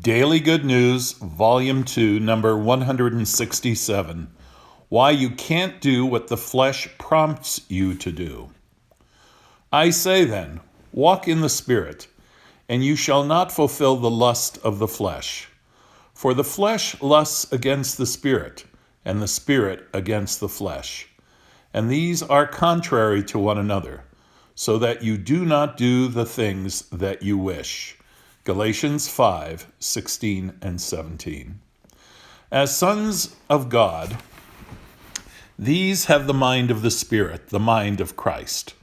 Daily Good News, Volume 2, number 167. Why You Can't Do What the Flesh Prompts You to Do. I say then, walk in the Spirit, and you shall not fulfill the lust of the flesh. For the flesh lusts against the Spirit, and the Spirit against the flesh. And these are contrary to one another, so that you do not do the things that you wish. Galatians 5:16 and 17. As sons of God, these have the mind of the Spirit, the mind of Christ.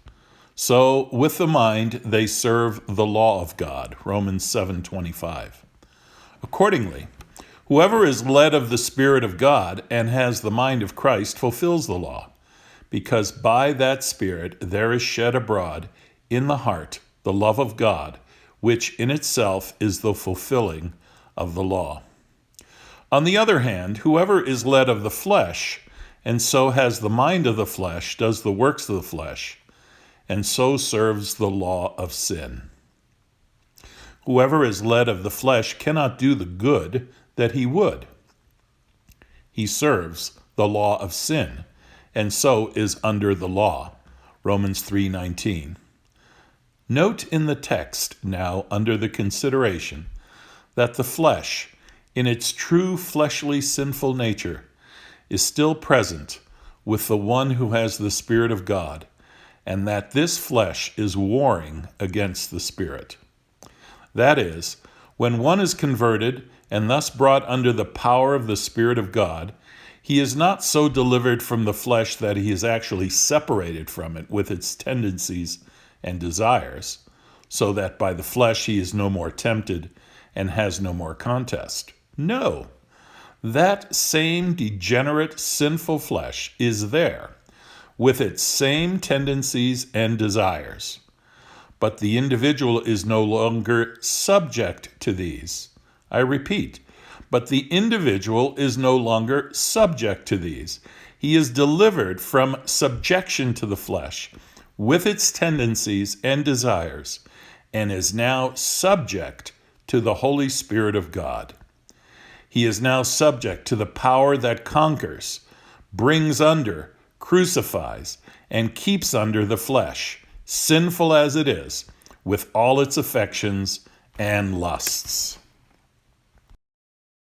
So with the mind they serve the law of God. Romans 7:25. Accordingly, whoever is led of the Spirit of God and has the mind of Christ fulfills the law, because by that Spirit there is shed abroad in the heart the love of God, which in itself is the fulfilling of the law. On the other hand, whoever is led of the flesh, and so has the mind of the flesh, does the works of the flesh, and so serves the law of sin. Whoever is led of the flesh cannot do the good that he would. He serves the law of sin, and so is under the law. Romans 3:19. Note in the text now under the consideration that the flesh, in its true fleshly sinful nature, is still present with the one who has the Spirit of God, and that this flesh is warring against the Spirit. That is, when one is converted and thus brought under the power of the Spirit of God, he is not so delivered from the flesh that he is actually separated from it with its tendencies and desires, so that by the flesh he is no more tempted and has no more contest. No, that same degenerate, sinful flesh is there, with its same tendencies and desires. But the individual is no longer subject to these. I repeat, but the individual is no longer subject to these. He is delivered from subjection to the flesh, with its tendencies and desires, and is now subject to the Holy Spirit of God. He is now subject to the power that conquers, brings under, crucifies, and keeps under the flesh, sinful as it is, with all its affections and lusts.